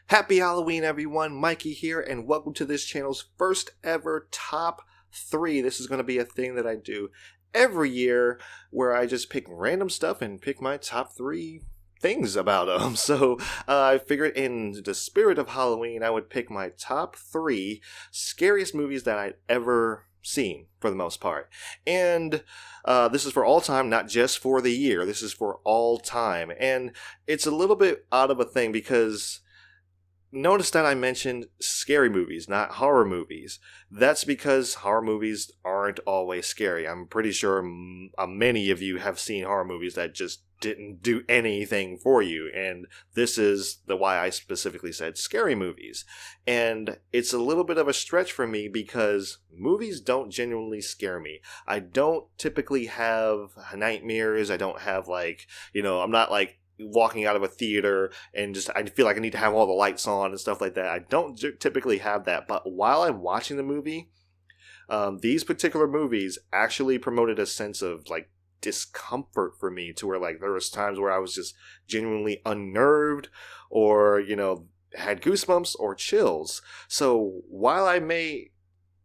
Happy Halloween, everyone. Mikey here, and welcome to this channel's first ever top 3. This is going to be a thing that I do every year where I just pick random stuff and pick my top 3 things about them. So I figured in the spirit of Halloween, I would pick my top 3 scariest movies that I'd ever seen, for the most part. And this is for all time, not just for the year. This is for all time. And it's a little bit out of a thing because notice that I mentioned scary movies, not horror movies. That's because horror movies aren't always scary. I'm pretty sure many of you have seen horror movies that just didn't do anything for you. And this is why I specifically said scary movies. And it's a little bit of a stretch for me because movies don't genuinely scare me. I don't typically have nightmares. I don't have I'm not walking out of a theater and I feel like I need to have all the lights on and stuff like that. I don't typically have that, but while I'm watching the movie, these particular movies actually promoted a sense of discomfort for me, to where there was times where I was just genuinely unnerved or had goosebumps or chills. So while I may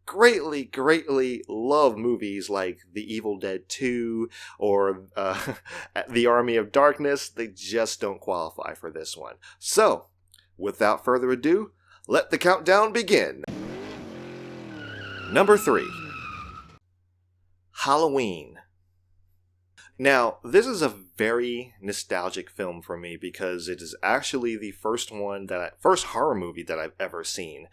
greatly love movies like The Evil Dead 2 or The Army of Darkness, they just don't qualify for this one. So, without further ado, let the countdown begin. Number 3. Halloween. Now, this is a very nostalgic film for me because it is actually the first horror movie that I've ever seen.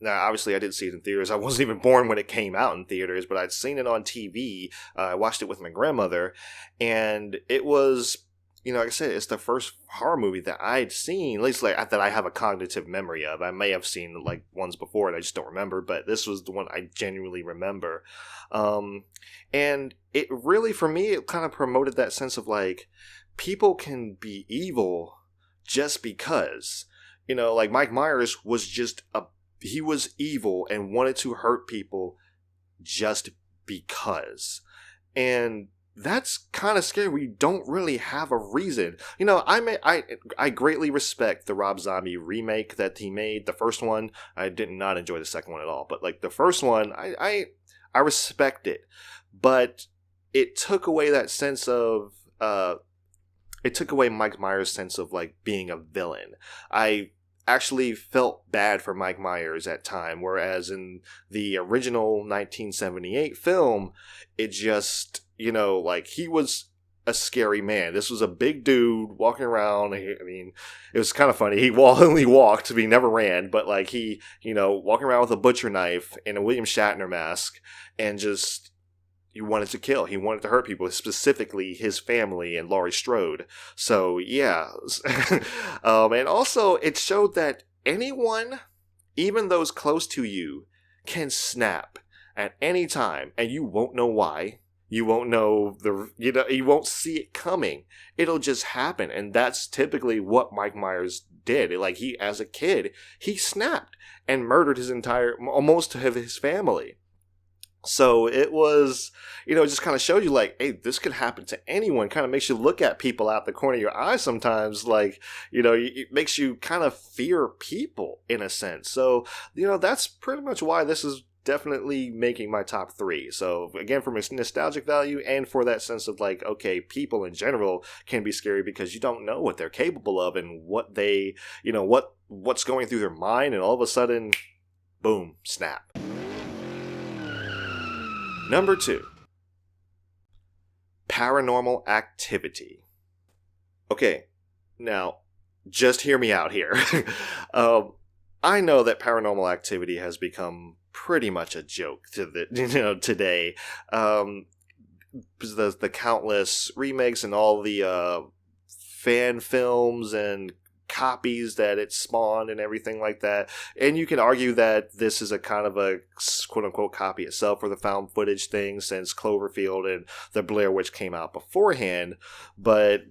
Now, obviously, I didn't see it in theaters. I wasn't even born when it came out in theaters, but I'd seen it on TV. I watched it with my grandmother, and it was, like I said, it's the first horror movie that I'd seen, at least that I have a cognitive memory of. I may have seen ones before and I just don't remember, but this was the one I genuinely remember. And it really, for me, it kind of promoted that sense of people can be evil just because. Mike Myers was he was evil and wanted to hurt people just because. And that's kind of scary. We don't really have a reason. I greatly respect the Rob Zombie remake that he made. The first one, I did not enjoy the second one at all. But the first one, I respect it. But it took away that sense of, it took away Mike Myers' sense of being a villain. I actually felt bad for Mike Myers at time, whereas in the original 1978 film, it just, he was a scary man. This was a big dude walking around. I mean, it was kind of funny. He only walked, he never ran, but he, walking around with a butcher knife and a William Shatner mask, and just, he wanted to kill. He wanted to hurt people, specifically his family and Laurie Strode. So, yeah. And also, it showed that anyone, even those close to you, can snap at any time, and you won't know why. You won't know you won't see it coming. It'll just happen, and that's typically what Mike Myers did. He, as a kid, he snapped and murdered most of his family. So it was, it just kind of showed you hey, this could happen to anyone. Kind of makes you look at people out the corner of your eye sometimes. It makes you kind of fear people in a sense. So, that's pretty much why this is definitely making my top 3. So again, from a nostalgic value and for that sense of okay, people in general can be scary because you don't know what they're capable of and what they, what's going through their mind, and all of a sudden, boom, snap. Number 2. Paranormal Activity. Okay, now, just hear me out here. I know that Paranormal Activity has become pretty much a joke today. The countless remakes and all the fan films and copies that it spawned and everything like that. And you can argue that this is a kind of a quote-unquote copy itself for the found footage thing, since Cloverfield and the Blair Witch came out beforehand. But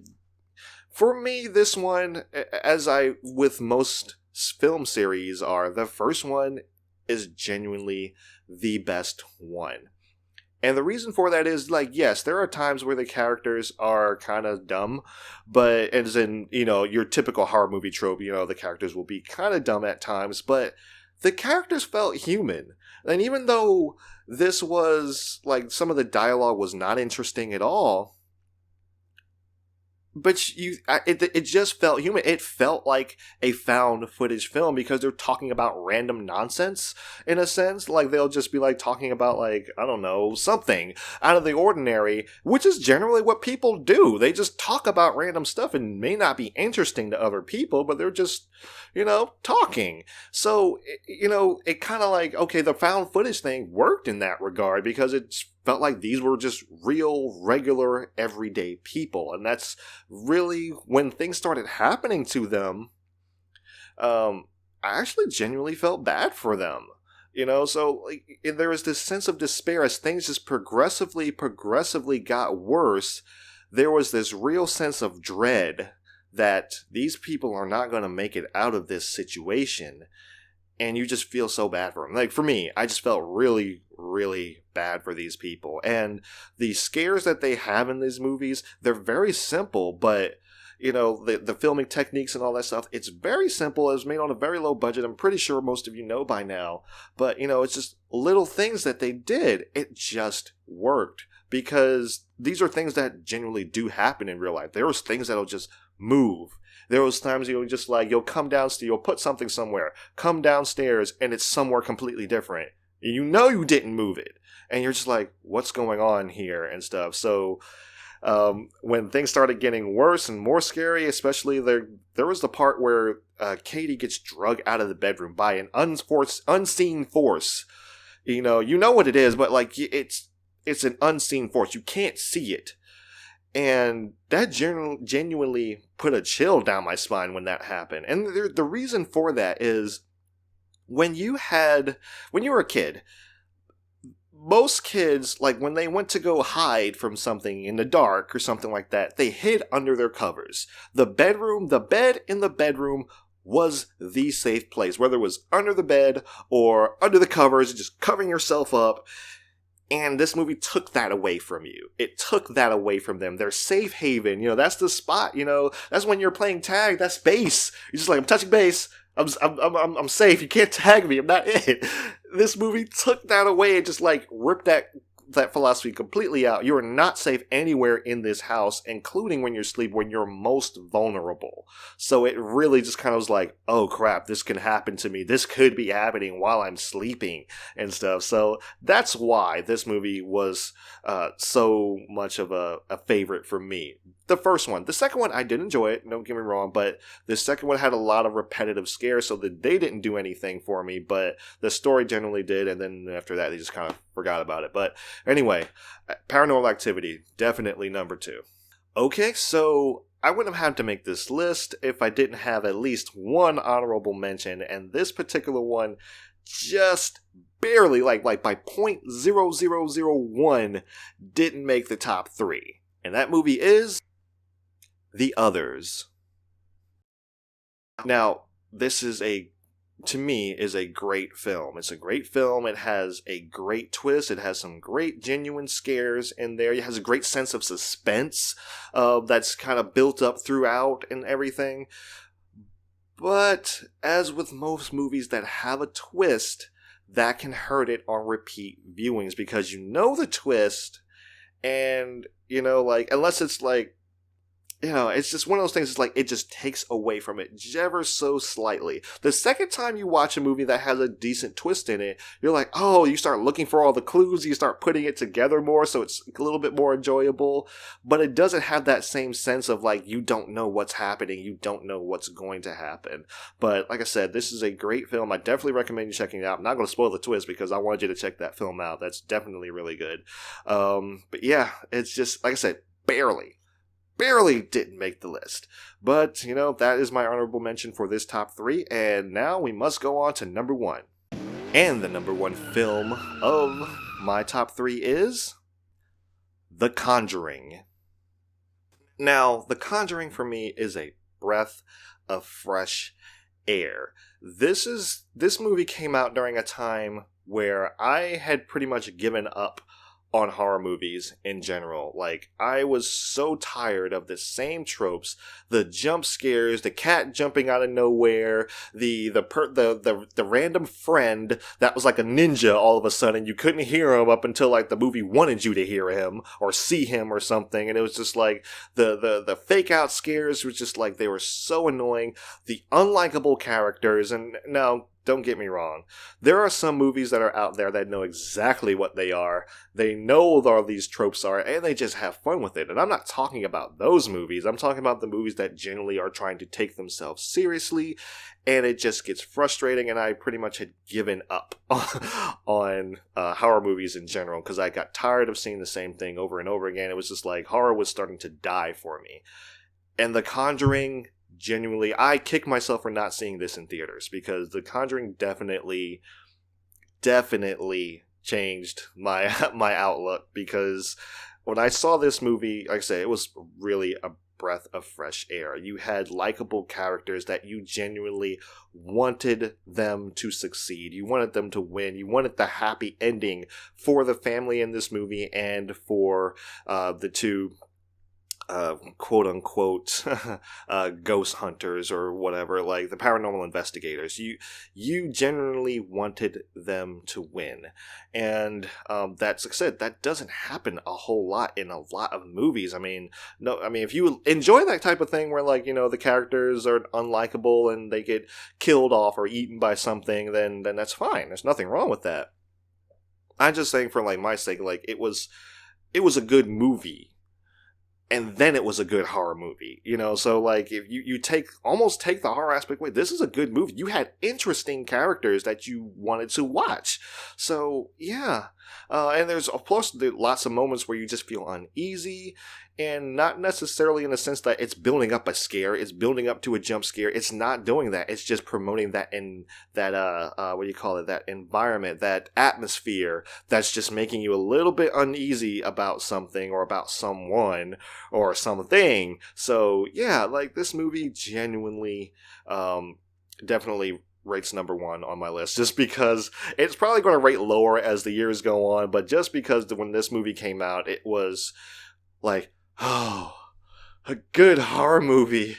for me, this one, as with most film series the first one is genuinely the best one. And the reason for that is, like, yes, there are times where the characters are kind of dumb, but as in, your typical horror movie trope, the characters will be kind of dumb at times, but the characters felt human. And even though this was, like, some of the dialogue was not interesting at all, but it just felt human. It felt like a found footage film because they're talking about random nonsense in a sense. Like, they'll just be like talking about, like, I don't know, something out of the ordinary, which is generally what people do. They just talk about random stuff and may not be interesting to other people, but they're just, talking. So, it kind of like, okay, the found footage thing worked in that regard because it's felt like these were just real, regular, everyday people. And that's really when things started happening to them. I actually genuinely felt bad for them. So like, there was this sense of despair as things just progressively got worse. There was this real sense of dread that these people are not going to make it out of this situation. And you just feel so bad for them. Like, for me, I just felt really, really bad for these people. And the scares that they have in these movies, they're very simple, but, the filming techniques and all that stuff, it's very simple. It was made on a very low budget. I'm pretty sure most of you know by now. But, it's just little things that they did. It just worked. Because these are things that genuinely do happen in real life. There was things that'll just move. There was times you'll just you'll come downstairs, you'll put something somewhere, come downstairs, and it's somewhere completely different. You know you didn't move it. And you're just like, what's going on here and stuff. So when things started getting worse and more scary, especially there was the part where Katie gets drug out of the bedroom by an unseen force. You know what it is, but like it's an unseen force. You can't see it. And that genuinely put a chill down my spine when that happened. And the reason for that is when you were a kid, most kids, like when they went to go hide from something in the dark or something like that, they hid under their covers. The bed in the bedroom was the safe place, whether it was under the bed or under the covers, just covering yourself up. And this movie took that away from you. It took that away from them. Their safe haven, that's the spot, that's when you're playing tag, that's base. You're just like, I'm touching base. I'm safe. You can't tag me. I'm not it. This movie took that away and just like ripped that philosophy completely out. You are not safe anywhere in this house, including when you're asleep, when you're most vulnerable. So it really just kind of was like, oh crap, this can happen to me. This could be happening while I'm sleeping and stuff. So that's why this movie was so much of a favorite for me. The first one. The second one, I did enjoy it, don't get me wrong, but the second one had a lot of repetitive scares, so that they didn't do anything for me, but the story generally did, and then after that, they just kind of forgot about it. But anyway, Paranormal Activity, definitely number 2. Okay, so I wouldn't have had to make this list if I didn't have at least one honorable mention, and this particular one just barely, like by 0.0001, didn't make the top 3. And that movie is The Others. Now, this to me, is a great film. It's a great film. It has a great twist. It has some great genuine scares in there. It has a great sense of suspense that's kind of built up throughout and everything. But as with most movies that have a twist, that can hurt it on repeat viewings because you know the twist, and unless it's like, it's just one of those things. It's like, it just takes away from it ever so slightly. The second time you watch a movie that has a decent twist in it, you're like, oh, you start looking for all the clues, you start putting it together more, so it's a little bit more enjoyable. But it doesn't have that same sense of like, you don't know what's happening, you don't know what's going to happen. But like I said, this is a great film. I definitely recommend you checking it out. I'm not going to spoil the twist because I wanted you to check that film out. That's definitely really good. But yeah, it's just, like I said, barely didn't make the list. But, that is my honorable mention for this top 3. And now we must go on to number 1. And the number 1 film of my top 3 is The Conjuring. Now, The Conjuring for me is a breath of fresh air. This movie came out during a time where I had pretty much given up on horror movies in general. Like, I was so tired of the same tropes, the jump scares, the cat jumping out of nowhere, the random friend that was like a ninja all of a sudden. You couldn't hear him up until like the movie wanted you to hear him or see him or something, and it was just like the fake out scares was just like, they were so annoying. The unlikable characters, and now, don't get me wrong, there are some movies that are out there that know exactly what they are. They know what all these tropes are, and they just have fun with it. And I'm not talking about those movies. I'm talking about the movies that generally are trying to take themselves seriously, and it just gets frustrating, and I pretty much had given up on horror movies in general, because I got tired of seeing the same thing over and over again. It was just like, horror was starting to die for me. And The Conjuring, genuinely, I kick myself for not seeing this in theaters, because The Conjuring definitely changed my outlook. Because when I saw this movie, like I say, it was really a breath of fresh air. You had likable characters that you genuinely wanted them to succeed. You wanted them to win. You wanted the happy ending for the family in this movie and for the two quote unquote ghost hunters or whatever, like the paranormal investigators. You generally wanted them to win, and that's, like I said, that doesn't happen a whole lot in a lot of movies. I mean, if you enjoy that type of thing where, like, you know, the characters are unlikable and they get killed off or eaten by something, then that's fine. There's nothing wrong with that. I'm just saying, for like my sake, like, it was a good movie. And then it was a good horror movie, you know? So, like, if you almost take the horror aspect away, this is a good movie. You had interesting characters that you wanted to watch. So, yeah. And there's, of course, lots of moments where you just feel uneasy, and not necessarily in the sense that it's building up a scare, it's building up to a jump scare. It's not doing that. It's just promoting that that environment, that atmosphere that's just making you a little bit uneasy about something or about someone or something. So, yeah, like, this movie genuinely, definitely rates number one on my list, just because it's probably going to rate lower as the years go on, but just because when this movie came out, it was like, oh, a good horror movie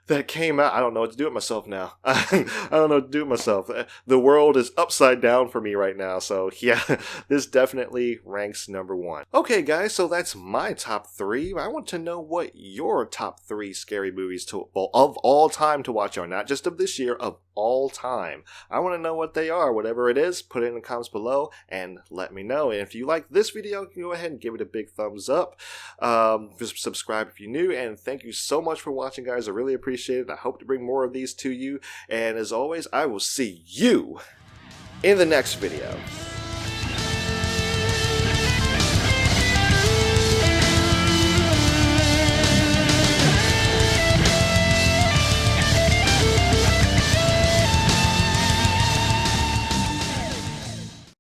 that came out. I don't know what to do with myself now. I don't know what to do with myself. The world is upside down for me right now. So yeah, this definitely ranks number one. Okay, guys, so that's my top three. I want to know what your top three scary movies of all time to watch are. Not just of this year, of all time. I want to know what they are. Whatever it is, put it in the comments below and let me know. And if you like this video, you can go ahead and give it a big thumbs up. Just subscribe if you're new. And thank you so much for watching, guys. I really appreciate it. I hope to bring more of these to you. And as always, I will see you in the next video.